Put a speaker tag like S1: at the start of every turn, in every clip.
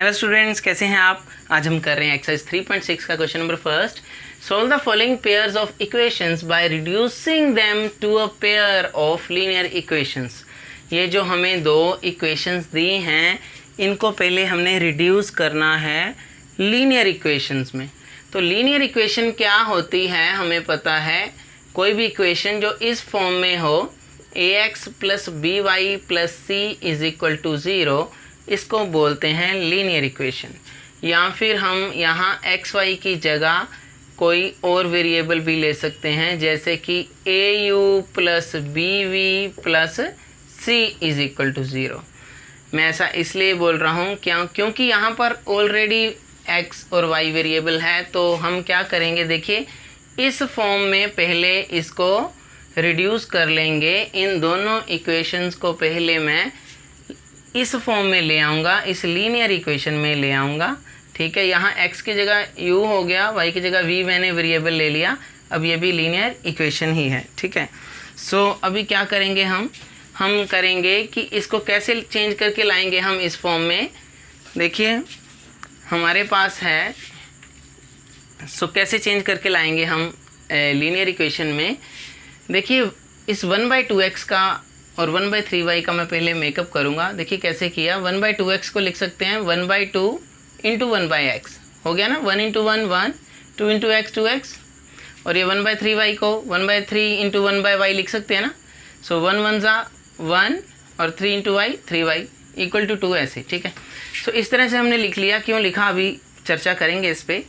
S1: Hello students, कैसे हैं आप। आज हम कर रहे हैं एक्सरसाइज 3.6 का question number first. Solve the following pairs of equations by reducing them to a pair of linear equations. ये जो हमें दो इक्वेशंस दी हैं, इनको पहले हमने रिड्यूस करना है लीनियर इक्वेशंस में। तो लीनियर इक्वेशन क्या होती है, हमें पता है कोई भी इक्वेशन जो इस फॉर्म में हो, ax plus B Y plus C is equal to 0, इसको बोलते हैं लीनियर इक्वेशन। या फिर हम यहाँ एक्स वाई की जगह कोई और वेरिएबल भी ले सकते हैं, जैसे कि a u plus b v plus C is equal to 0। मैं ऐसा इसलिए बोल रहा हूँ क्योंकि यहाँ पर ऑलरेडी एक्स और वाई वेरिएबल है। तो हम क्या करेंगे, देखिए इस फॉर्म में पहले इसको रिड्यूस कर लेंगे। इन दोनों इक्वेशंस को पहले मैं इस फॉर्म में ले आऊँगा, इस लीनियर इक्वेशन में ले आऊँगा। ठीक है, यहाँ x की जगह u हो गया, y की जगह v मैंने वेरिएबल ले लिया। अब ये भी लीनियर इक्वेशन ही है। ठीक है, सो अभी क्या करेंगे, हम करेंगे कि इसको कैसे चेंज करके लाएंगे हम इस फॉर्म में। देखिए हमारे पास है, सो कैसे चेंज करके लाएंगे हम लीनियर इक्वेशन में। देखिए इस 1/2x का और 1/3y का मैं पहले मेकअप करूँगा। देखिए कैसे किया, 1/2x को लिख सकते हैं 1/2 इंटू 1/x, हो गया ना, 1 इंटू 1 1, 2 इंटू x 2x। और ये 1/3y को 1/3 इंटू 1/y लिख सकते हैं ना। सो 1 1 ज़ा 1 और 3 into y 3y equal to 2 ऐसे। ठीक है, सो इस तरह से हमने लिख लिया। क्यों लिखा अभी चर्चा करेंगे इस पर।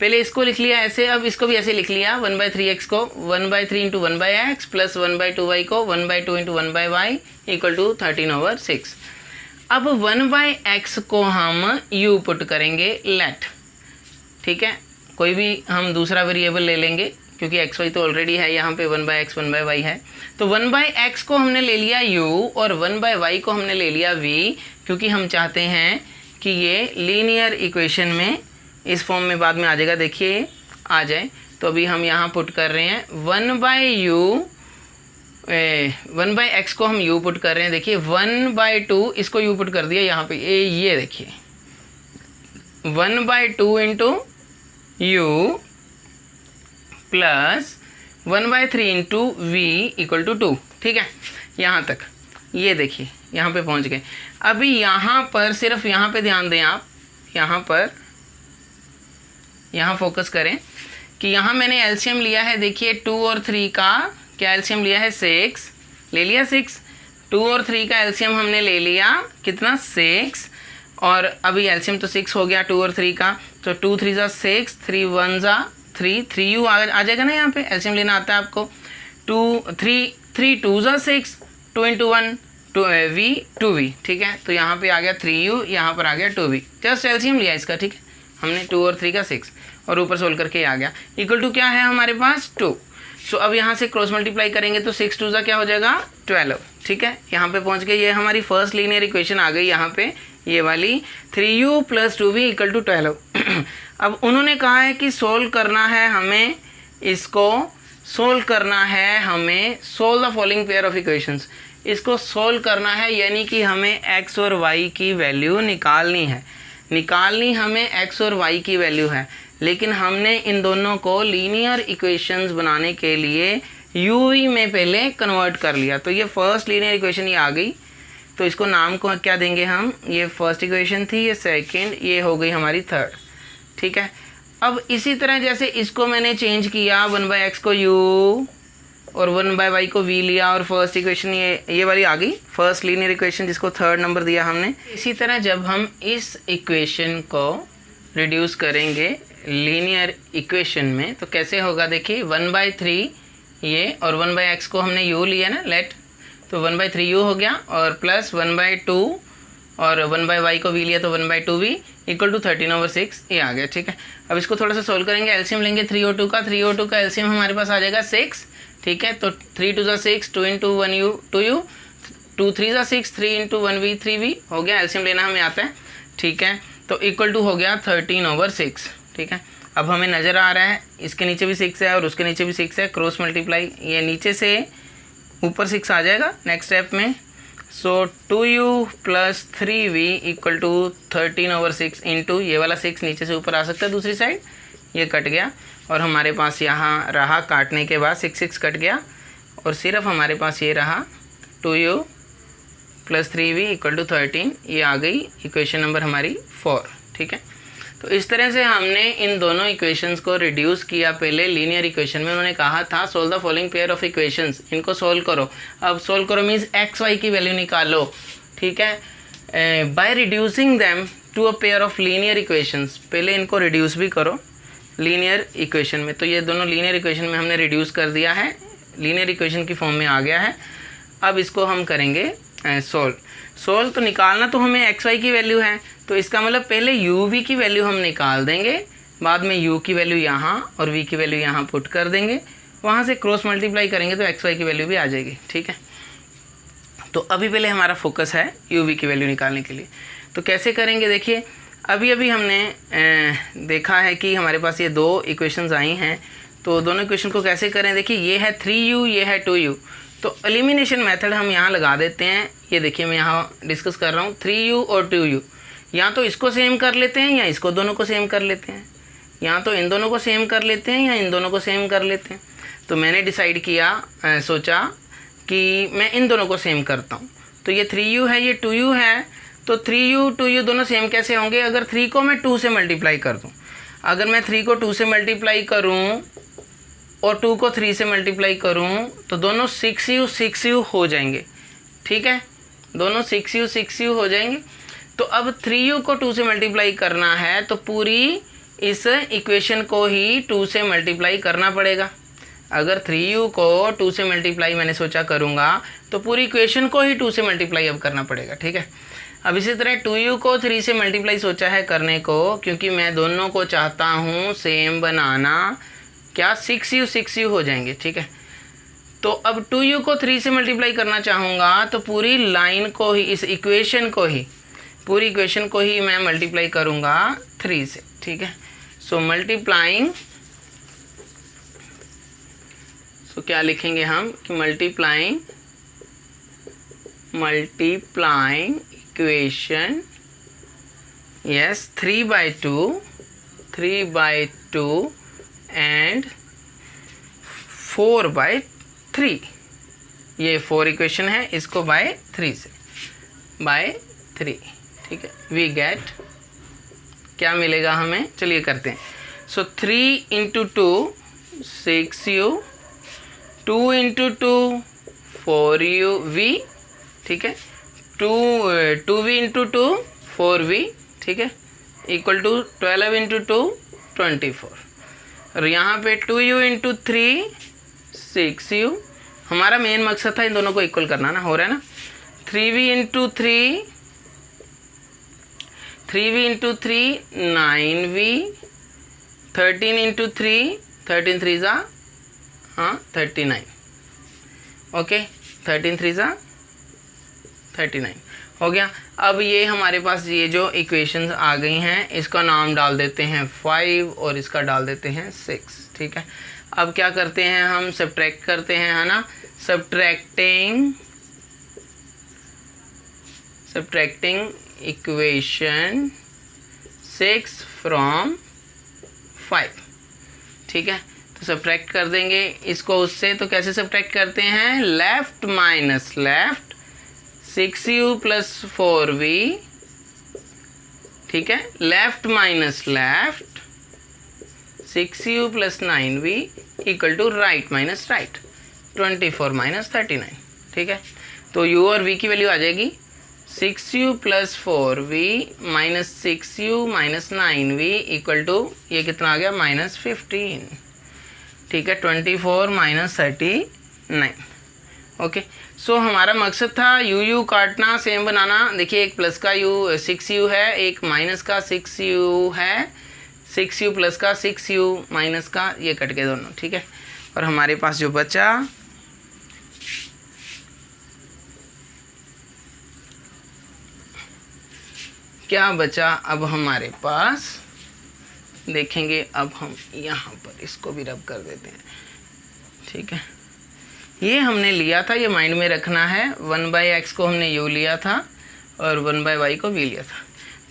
S1: पहले इसको लिख लिया ऐसे, अब इसको भी ऐसे लिख लिया। 1/3x को 1/3 इंटू 1/x प्लस 1/2y को 1/2 इंटू 1/y इक्वल टू 13/6। अब 1/x को हम u पुट करेंगे लेट। ठीक है, कोई भी हम दूसरा वेरिएबल ले लेंगे क्योंकि x y तो ऑलरेडी है यहाँ पे, 1/x 1/y है। तो 1/x को हमने ले लिया u और 1/y को हमने ले लिया v, क्योंकि हम चाहते हैं कि ये लीनियर इक्वेशन में इस फॉर्म में बाद में आ जाएगा। देखिए आ जाए, तो अभी हम यहाँ पुट कर रहे हैं 1/x को हम u पुट कर रहे हैं। देखिए 1/2 इसको u पुट कर दिया यहाँ पे, ये देखिए 1/2 into u plus 1/3 into v equal to 2। ठीक है, यहाँ तक ये देखिए यहाँ पे पहुँच गए। अभी यहाँ पर सिर्फ यहाँ पे ध्यान दें आप, यहाँ फोकस करें कि यहाँ मैंने एलसीएम लिया है। देखिए 2 और 3 का क्या एलसीएम लिया है, 6 ले लिया। 6 2 और 3 का एलसीएम हमने ले लिया, कितना 6। और अभी एलसीएम तो 6 हो गया 2 और 3 का, तो 2 3 ज़ा 6, 3 1 ज़ा 3, 3u आ जाएगा ना। यहाँ पे एलसीएम लेना आता है आपको। 3 2 ज़ा 6, 2 इंटू 1 2v। ठीक है, तो यहाँ पे आ गया 3u, यहाँ पर आ गया 2v। जस्ट एलसीएम लिया इसका। ठीक है, हमने 2 और 3 का 6 और ऊपर सोल्व करके आ गया। इक्वल टू क्या है हमारे पास 2। सो अब यहाँ से क्रॉस मल्टीप्लाई करेंगे तो 6 2 ज़ा क्या हो जाएगा 12। ठीक है, यहाँ पे पहुँच गए। ये हमारी फर्स्ट लीनियर इक्वेशन आ गई यहाँ पे, ये वाली 3u plus 2v equal to 12। अब उन्होंने कहा है कि सोल्व करना है हमें, इसको सोल्व करना है हमें, solve the following pair of equations. इसको सोल्व करना है, यानी कि हमें x और y की वैल्यू निकालनी हमें x और y की वैल्यू है। लेकिन हमने इन दोनों को लीनियर इक्वेशंस बनाने के लिए uv में पहले कन्वर्ट कर लिया। तो ये फर्स्ट लीनियर इक्वेशन ये आ गई, तो इसको नाम को क्या देंगे हम, ये फर्स्ट इक्वेशन थी, ये सेकंड, ये हो गई हमारी थर्ड। ठीक है, अब इसी तरह जैसे इसको मैंने चेंज किया, 1/x को u और 1/y को v लिया, और फर्स्ट इक्वेशन ये वाली आ गई फर्स्ट लीनियर इक्वेशन, जिसको थर्ड नंबर दिया हमने। इसी तरह जब हम इस इक्वेशन को रिड्यूस करेंगे लीनियर इक्वेशन में तो कैसे होगा, देखिए 1/3 ये और 1/x को हमने u लिया ना लेट, तो 1/3u हो गया, और प्लस 1/2 और 1/y को v लिया तो 1/2v इक्वल टू 13/6 ये आ गया। ठीक है, अब इसको थोड़ा सा सोल्व करेंगे। एलसीएम लेंगे 3 और 2 का, 3 और 2 का एलसीएम हमारे पास आ जाएगा 6। ठीक है, तो 3 2 ज़ा 6, 2 इंटू 1u 2u, 2 3 ज़ा 6, 3 इंटू 1v 3v हो गया। एलसीएम लेना हमें आता है। ठीक है, तो इक्वल टू हो गया 13/6। ठीक है, अब हमें नज़र आ रहा है इसके नीचे भी 6 है और उसके नीचे भी 6 है, क्रॉस मल्टीप्लाई, ये नीचे से ऊपर 6 आ जाएगा नेक्स्ट स्टेप में। So 2u plus 3v equal to 13/6 into ये वाला 6 नीचे से ऊपर आ सकता है दूसरी साइड, ये कट गया और हमारे पास यहाँ रहा काटने के बाद 6 कट गया और सिर्फ हमारे पास ये रहा 2u plus 3v equal to 13, ये आ गई इक्वेशन नंबर हमारी 4। ठीक है, तो इस तरह से हमने इन दोनों इक्वेशंस को रिड्यूस किया। पहले लीनियर इक्वेशन में उन्होंने कहा था solve the following pair of equations, इनको सोल्व करो। अब सोल्व करो मीन्स एक्स वाई की वैल्यू निकालो। ठीक है, by reducing them to a pair of linear equations, पहले इनको रिड्यूस भी करो लीनियर इक्वेशन में। तो ये दोनों लीनियर इक्वेशन में हमने रिड्यूस कर दिया है, लीनियर इक्वेशन की फॉर्म में आ गया है। अब इसको हम करेंगे सोल्व। तो निकालना तो हमें एक्स वाई की वैल्यू है, तो इसका मतलब पहले यू वी की वैल्यू हम निकाल देंगे, बाद में यू की वैल्यू यहाँ और वी की वैल्यू यहाँ पुट कर देंगे, वहाँ से क्रॉस मल्टीप्लाई करेंगे तो एक्स वाई की वैल्यू भी आ जाएगी। ठीक है, तो अभी पहले हमारा फोकस है यू वी की वैल्यू निकालने के लिए। तो कैसे करेंगे देखिए, अभी हमने देखा है कि हमारे पास ये दो इक्वेशंस आई हैं, तो दोनों इक्वेशन को कैसे करें। देखिए ये है 3u, ये है 2u, तो एलिमिनेशन मेथड हम यहाँ लगा देते हैं। ये देखिए मैं यहाँ डिस्कस कर रहा हूँ 3u और 2u, या तो इसको सेम कर लेते हैं या इसको दोनों को सेम कर लेते हैं, या तो इन दोनों को सेम कर लेते हैं या इन दोनों को सेम कर लेते हैं। तो मैंने डिसाइड किया, सोचा कि मैं इन दोनों को सेम करता हूँ। तो ये 3u है, ये 2u है, तो 3u 2u दोनों सेम कैसे होंगे, अगर 3 को मैं 2 से मल्टीप्लाई कर दूँ। अगर मैं 3 को 2 से मल्टीप्लाई करूँ और 2 को 3 से मल्टीप्लाई करूँ तो दोनों 6u हो जाएंगे। ठीक है, दोनों 6u हो जाएंगे। तो अब 3u को 2 से मल्टीप्लाई करना है तो पूरी इस इक्वेशन को ही 2 से मल्टीप्लाई करना पड़ेगा। अगर 3u को 2 से मल्टीप्लाई मैंने सोचा करूँगा तो पूरी इक्वेशन को ही 2 से मल्टीप्लाई अब करना पड़ेगा। ठीक है, अब इसी तरह 2u को 3 से मल्टीप्लाई सोचा है करने को, क्योंकि मैं दोनों को चाहता हूँ सेम बनाना, क्या 6u हो जाएंगे। ठीक है, तो अब 2u को 3 से मल्टीप्लाई करना चाहूँगा तो पूरी लाइन को ही, इस इक्वेशन को ही, पूरी इक्वेशन को ही मैं मल्टीप्लाई करूँगा 3 से। ठीक है, सो मल्टीप्लाइंग, सो क्या लिखेंगे हम कि मल्टीप्लाइंग इक्वेशन, यस 3/2 एंड 4/3, ये 4 इक्वेशन है, इसको बाय 3 से, बाय 3। ठीक है, वी गेट, क्या मिलेगा हमें, चलिए करते हैं। सो 3 × 2 6u, 2 × 2 4uv, ठीक है, 2v × 2 4v, ठीक है, इक्वल टू 12 × 2 24, और यहाँ पे 2u × 3 6u। हमारा मेन मकसद था इन दोनों को इक्वल करना ना, हो रहा है ना। 3v × 3 9v, 13 × 3 13 3 39, ओके, 13 3 39 हो गया। अब ये हमारे पास ये जो इक्वेशंस आ गई हैं, इसका नाम डाल देते हैं 5 और इसका डाल देते हैं 6, ठीक है। अब क्या करते हैं हम, सब्ट्रैक्ट करते हैं, है ना, सब्ट्रैक्टिंग इक्वेशन 6 फ्रॉम 5, ठीक है। तो सब्ट्रैक्ट कर देंगे इसको उससे, तो कैसे सब्ट्रैक्ट करते हैं, left minus left, 6u + 4v, ठीक है, left minus left 6u + 9v equal to right minus right 24 - 39, ठीक है। तो u और v की वैल्यू आ जाएगी 6u + 4v - 6u - 9v equal to, ये कितना आ गया, -15, ठीक है, 24 - 39, ओके। सो हमारा मकसद था u काटना, सेम बनाना। देखिए एक प्लस का u 6u है, एक माइनस का 6u है, 6u प्लस का 6u माइनस का, ये कट गए दोनों, ठीक है। और हमारे पास जो बचा, क्या बचा अब हमारे पास, देखेंगे। अब हम यहाँ पर इसको भी रब कर देते हैं, ठीक है। ये हमने लिया था, ये माइंड में रखना है, 1/x को हमने u लिया था और 1/y को v लिया था।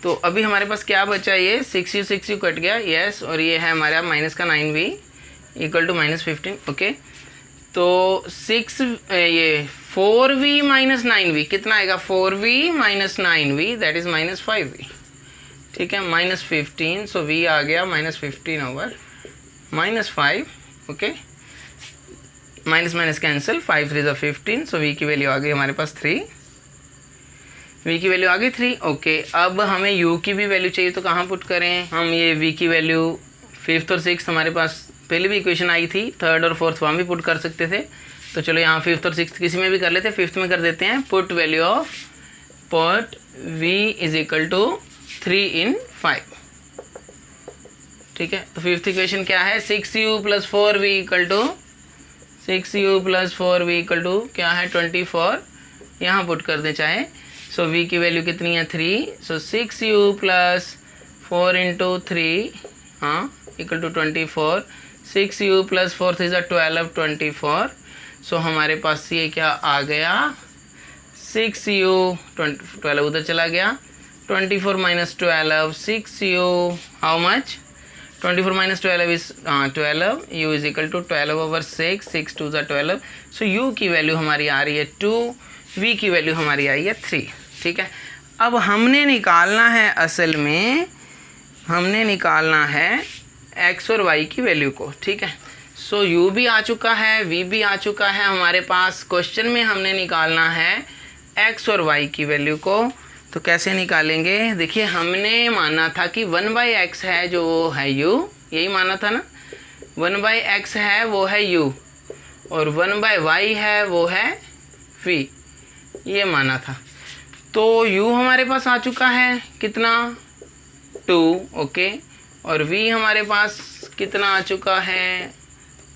S1: तो अभी हमारे पास क्या बचा, ये 6u कट गया, यस, और ये है हमारा माइनस का 9v इक्वल टू -15। ओके, तो 4v माइनस 9v कितना आएगा, 4v minus 9v that is -5v। ठीक है, -15, सो v आ गया -15 over -5। Okay, minus minus cancel, 5 3 15, सो v की वैल्यू आ गई हमारे पास 3, v की वैल्यू आ गई 3। ओके, अब हमें u की भी वैल्यू चाहिए, तो कहाँ पुट करें हम, ये v की वैल्यू 5th और 6th हमारे पास पहले भी इक्वेशन आई थी, 3rd और 4th वहाँ भी पुट कर सकते थे। तो चलो यहाँ 5th और 6th किसी में भी कर लेते, 5th में कर देते हैं, put value of put v is equal to 3 in 5। ठीक है, तो 5th इक्वेशन क्या है, 6u plus 4v equal to 6u plus 4v equal to क्या है 24, यहाँ पुट कर दें चाहे। सो v की वैल्यू कितनी है 3, सो 6u प्लस 4 इंटू 3 हाँ इक्वल टू 24, 6u प्लस 4 3 12 24। सो हमारे पास ये क्या आ गया 6u 12 उधर चला गया, 24 minus 12 6u how much, 24 minus 12 is 12, u is equal to 12 over 6, 6 2 12। So u की वैल्यू हमारी आ रही है 2, v की वैल्यू हमारी आई है 3। ठीक है, अब हमने निकालना है, असल में हमने निकालना है x और y की वैल्यू को। ठीक है, सो u भी आ चुका है, v भी आ चुका है हमारे पास। क्वेश्चन में हमने निकालना है x और y की वैल्यू को, तो कैसे निकालेंगे, देखिए हमने माना था कि 1/x है जो है u, यही माना था ना, 1/x है वो है u और 1/y है वो है v, ये माना था। तो u हमारे पास आ चुका है कितना 2, ओके, और v हमारे पास कितना आ चुका है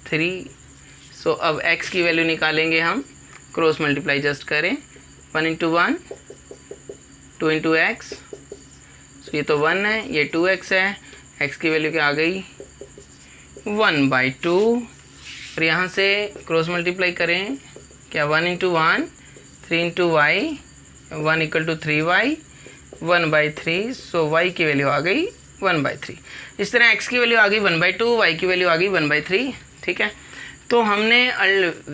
S1: 3। सो अब x की वैल्यू निकालेंगे हम, क्रॉस मल्टीप्लाई जस्ट करें, 1 इंटू 1 2 इंटू एक्स, सो ये तो 1 है, ये 2x है, x की वैल्यू क्या आ गई 1/2, और यहाँ से क्रॉस मल्टीप्लाई करें क्या 1 into 1 3 into Y 1 equal to 3y 1/3। So y की वैल्यू आ गई 1/3। इस तरह x की वैल्यू आ गई 1/2, y की वैल्यू आ गई 1/3। ठीक है, तो हमने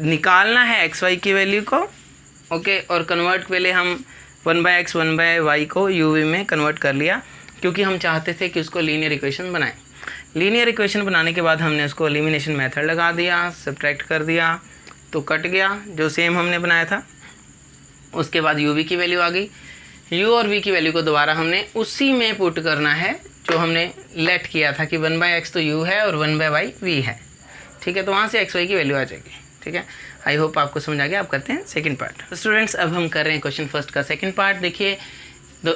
S1: निकालना है x y की वैल्यू को, ओके, और कन्वर्ट पहले हम 1/x 1/y को u में कन्वर्ट कर लिया, क्योंकि हम चाहते थे कि उसको लीनियर इक्वेशन बनाएं। लीनियर इक्वेशन बनाने के बाद हमने उसको एलिमिनेशन मेथड लगा दिया, सब्ट्रैक्ट कर दिया, तो कट गया जो सेम हमने बनाया था। उसके बाद u v की वैल्यू आ गई, u और v की वैल्यू को दोबारा हमने उसी में पुट करना है जो हमने लेट किया था कि 1/x तो u है और 1/y v है। ठीक है, तो वहाँ से x y की वैल्यू आ जाएगी। ठीक है, आई होप आपको समझ आ गया। आप करते हैं सेकंड पार्ट। तो स्टूडेंट्स अब हम कर रहे हैं क्वेश्चन फर्स्ट का सेकंड पार्ट। देखिए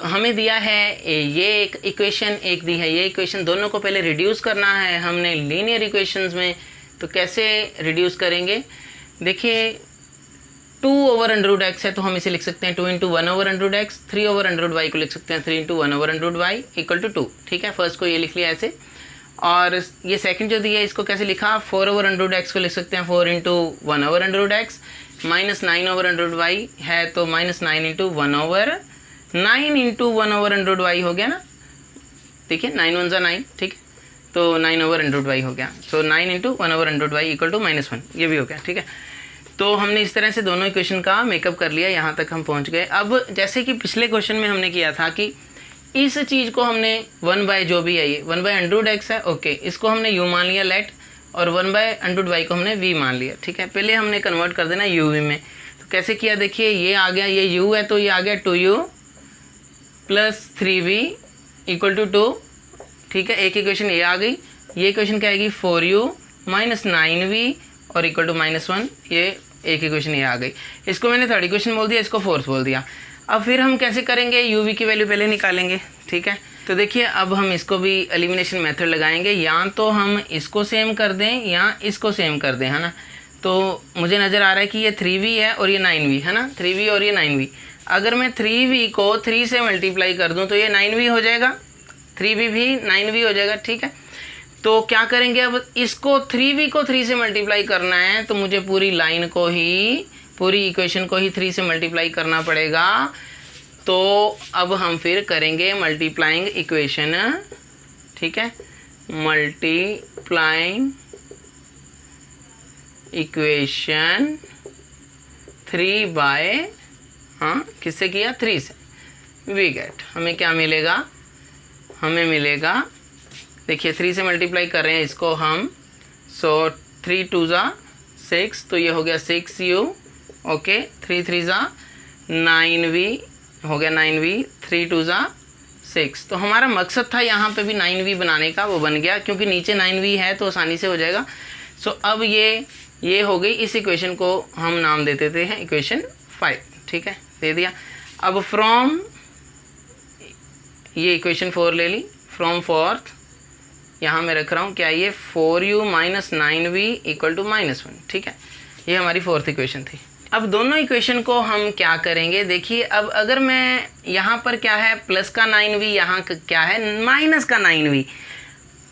S1: हमें दिया है ये एक इक्वेशन, एक दी है ये इक्वेशन, दोनों को पहले रिड्यूस करना है हमने लीनियर इक्वेशंस में। तो कैसे रिड्यूस करेंगे, देखिए 2/√x है तो हम इसे लिख सकते हैं 2 इंटू 1/√x, 3/√y को लिख सकते हैं 3 इंटू 1/√y इक्वल टू 2। ठीक है, फर्स्ट को ये लिख लिया ऐसे, और ये सेकंड जो दिया है इसको कैसे लिखा 4/√x को लिख सकते हैं 4 इंटू 1/√x, माइनस 9/√y है तो -9 इंटू 1/9 इंटू 1/√y हो गया ना। ठीक है, 9 1 ज़ा 9, ठीक है, तो 9/√y हो गया। सो 9 इंटू 1/√y इक्वल टू -1, ये भी हो गया। ठीक है, तो हमने इस तरह से दोनों इक्वेशन का मेकअप कर लिया, यहाँ तक हम पहुँच गए। अब जैसे कि पिछले क्वेश्चन में हमने किया था कि इस चीज़ को हमने 1/ जो भी है ये 1/√x है, ओके, इसको हमने u मान लिया लेट, और 1/√y को हमने v मान लिया। ठीक है, पहले हमने कन्वर्ट कर देना u v में। तो कैसे किया, देखिए ये आ गया, ये u है तो ये आ गया 2u plus 3v equal to 2। ठीक है, एक इक्वेशन ये आ गई, ये इक्वेशन क्या आएगी 4u माइनस 9v और इक्वल टू -1, ये एक इक्वेशन ये आ गई। इसको मैंने थर्ड इक्वेशन बोल दिया, इसको फोर्थ बोल दिया। अब फिर हम कैसे करेंगे, u v की वैल्यू पहले निकालेंगे। ठीक है, तो देखिए अब हम इसको भी एलिमिनेशन मेथड लगाएंगे, या तो हम इसको सेम कर दें या इसको सेम कर दें, है ना। तो मुझे नज़र आ रहा है कि ये 3v है और ये 9v है ना, 3v और ये 9v। अगर मैं 3v को 3 से मल्टीप्लाई कर दूं तो ये 9v हो जाएगा, 3v भी 9v हो जाएगा। ठीक है, तो क्या करेंगे, अब इसको 3v को 3 से मल्टीप्लाई करना है, तो मुझे पूरी लाइन को ही, पूरी इक्वेशन को ही 3 से मल्टीप्लाई करना पड़ेगा। तो अब हम फिर करेंगे मल्टीप्लाइंग इक्वेशन, ठीक है, मल्टीप्लाइंग इक्वेशन 3 बाय, हाँ किससे किया, 3 से। वी गेट, हमें क्या मिलेगा, हमें मिलेगा, देखिए 3 से मल्टीप्लाई कर रहे हैं इसको हम, सो 3 2 ज़ा 6, तो ये हो गया 6u, ओके, 3 3 ज़ा 9v, हो गया 9v, 3 2 ज़ा 6। तो हमारा मकसद था यहाँ पे भी 9v बनाने का, वो बन गया, क्योंकि नीचे 9v है तो आसानी से हो जाएगा। सो अब ये हो गई, इस इक्वेशन को हम नाम दे देते हैं इक्वेशन 5, ठीक है, दे दिया। अब फ्रॉम, ये इक्वेशन 4 ले ली, फ्रॉम फोर्थ, यहाँ मैं रख रहा हूँ क्या, ये 4u minus 9v equal to -1, ठीक है, ये हमारी फोर्थ इक्वेशन थी। अब दोनों इक्वेशन को हम क्या करेंगे, देखिए अब अगर मैं यहाँ पर क्या है प्लस का 9v, यहाँ क्या है माइनस का 9v,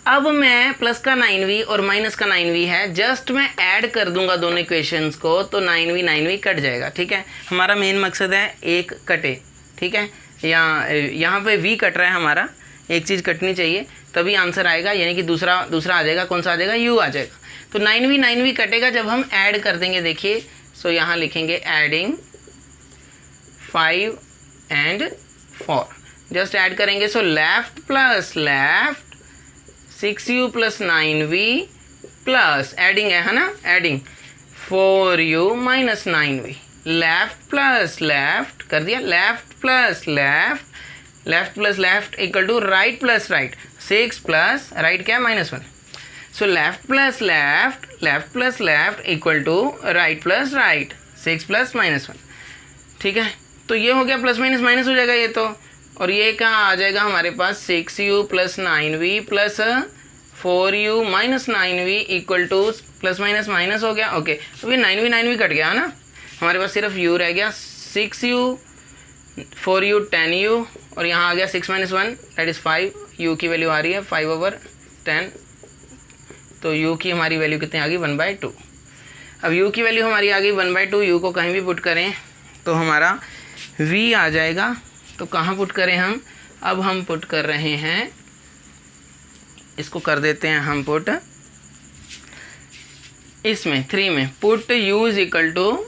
S1: अब मैं प्लस का 9v और माइनस का 9v है, जस्ट मैं ऐड कर दूंगा दोनों इक्वेशंस को, तो 9v कट जाएगा, ठीक है। हमारा मेन मकसद है एक कटे, ठीक है, यहाँ पे v कट रहा है हमारा, एक चीज़ कटनी चाहिए तभी आंसर आएगा, यानी कि दूसरा आ जाएगा, कौन सा आ जाएगा, u आ जाएगा। तो 9v कटेगा जब हम ऐड कर देंगे, देखिए, सो यहाँ लिखेंगे एडिंग 5 एंड 4, जस्ट ऐड करेंगे, so left plus left 6u plus 9v plus adding है ना, adding 4u minus 9v, left plus left कर दिया, left plus left equal to right plus right, 6 plus right क्या है -1, so left plus left equal to right plus right, 6 plus -1, ठीक है। तो ये हो गया, प्लस माइनस माइनस हो जाएगा ये तो, और ये क्या आ जाएगा हमारे पास 6u plus 9v plus 4u minus 9v equal two plus minus minus हो गया, ओके। तो ये 9v कट गया ना, हमारे पास सिर्फ u रह गया, 6u 4u 10u, और यहाँ आ गया 6 - 1 दैट इज़ 5, u की वैल्यू आ रही है 5/10, तो u की हमारी वैल्यू कितनी आ गई 1/2। अब u की वैल्यू हमारी आ गई 1/2, u को कहीं भी पुट करें तो हमारा v आ जाएगा। तो कहाँ पुट करें हम, अब हम पुट कर रहे हैं, इसको कर देते हैं हम पुट इसमें 3 में, put u is equal to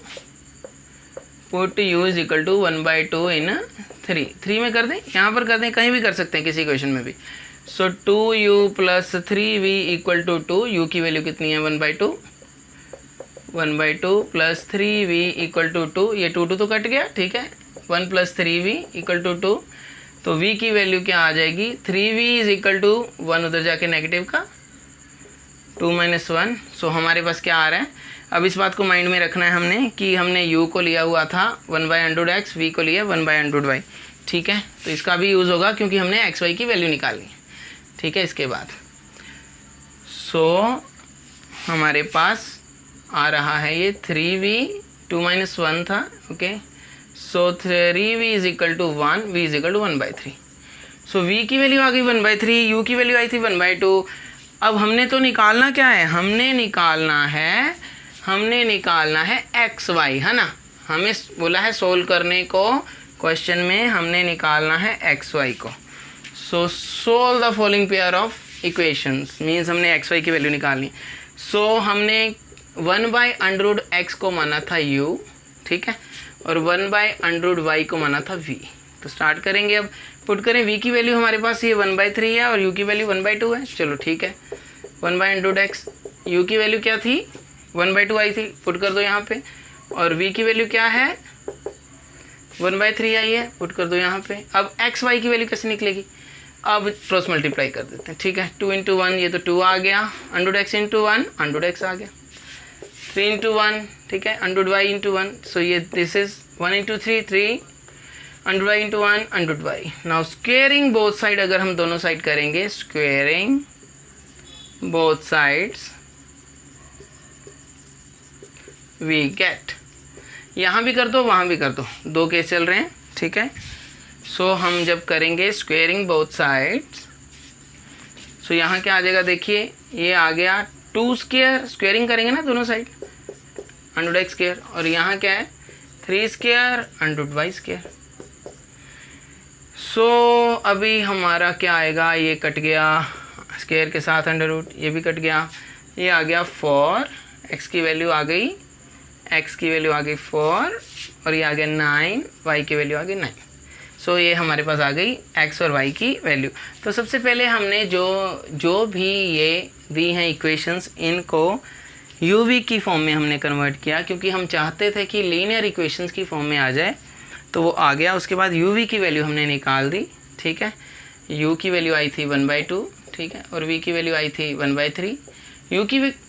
S1: 1/2 in 3 में कर दें, यहाँ पर कर दें, कहीं भी कर सकते हैं किसी क्वेश्चन में भी। So 2u plus 3v equal to 2, u की वैल्यू कितनी है 1/2 प्लस 3v इक्वल टू 2, ये 2 तो कट गया, ठीक है, 1 प्लस 3v इक्वल टू 2, तो v की वैल्यू क्या आ जाएगी, 3v इज इक्वल टू 1, उधर जाके नेगेटिव का 2 - 1, सो हमारे पास क्या आ रहा है। अब इस बात को माइंड में रखना है हमने कि हमने u को लिया हुआ था 1/√x, v को लिया 1/√y, ठीक है, तो इसका भी यूज़ होगा क्योंकि हमने xy की वैल्यू निकालनी है, ठीक है। इसके बाद सो हमारे पास आ रहा है ये 3v, 2 - 1 था, okay, so 3v is equal to 1, v is equal to 1/3, so v की वैल्यू आ गई 1/3, u की वैल्यू आई थी 1/2। अब हमने तो निकालना क्या है, हमने निकालना है xy, है ना, हमें बोला है सोल्व करने को, क्वेश्चन में हमने निकालना है xy को। So solve the following pair of equations, means हमने xy की वैल्यू निकालनी। सो हमने 1/√x को माना था u, ठीक है, और 1/√y को माना था v। तो स्टार्ट करेंगे, अब पुट करें, v की वैल्यू हमारे पास ये 1/3 है और u की वैल्यू 1/2 है, चलो ठीक है, 1/√x, u की वैल्यू क्या थी 1/2 आई थी, पुट कर दो यहाँ पे, और v की वैल्यू क्या है 1/3 आई है, पुट कर दो यहाँ पे। अब xy की वैल्यू कैसे निकलेगी, अब क्रॉस मल्टीप्लाई कर देते हैं, ठीक है, 2 × 1, ये तो 2 आ गया, √x × 1 √x आ गया, 3 × 1, ठीक है, √y × 1, सो ये this is 1 × 3 3 √y × 1 √y। Now squaring both side, अगर हम दोनों साइड करेंगे, squaring both sides we get, यहाँ भी कर दो वहाँ भी कर दो, 2 केस चल रहे हैं, ठीक है। सो हम जब करेंगे स्क्वेयरिंग बोथ साइड्स, सो यहाँ क्या आ जाएगा, देखिए ये आ गया 2 स्क्वायर, स्क्वेयरिंग करेंगे ना दोनों साइड, अंडर एक्स स्क्वायर, और यहाँ क्या है 3 स्क्वायर अंडर वाई स्क्वायर। सो अभी हमारा क्या आएगा, ये कट गया स्क्वायर के साथ अंडर रूट, ये भी कट गया, ये आ गया 4, एक्स की वैल्यू आ गई, एक्स की वैल्यू आ गई 4, और ये आ गया 9, वाई की वैल्यू आ गई 9। सो ये हमारे पास आ गई एक्स और वाई की वैल्यू। तो सबसे पहले हमने जो भी ये दी हैं इक्वेशंस, इनको यूवी की फॉर्म में हमने कन्वर्ट किया, क्योंकि हम चाहते थे कि लीनियर इक्वेशंस की फॉर्म में आ जाए, तो वो आ गया। उसके बाद यूवी की वैल्यू हमने निकाल दी, ठीक है। यू की वैल्यू आई थी 1/2, ठीक है, और वी की वैल्यू आई थी 1/3।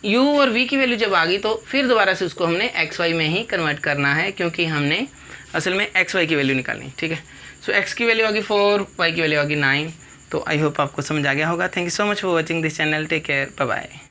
S1: यू और वी की वैल्यू जब आ गई तो फिर दोबारा से उसको हमने एक्स वाई में ही कन्वर्ट करना है, क्योंकि हमने असल में एक्स वाई की वैल्यू निकालनी, ठीक है। सो एक्स की वैल्यू आ गई 4, वाई की वैल्यू आ गई 9। तो आई होप आपको समझ आ गया होगा। Thank you so much for watching this channel. Take care, bye bye.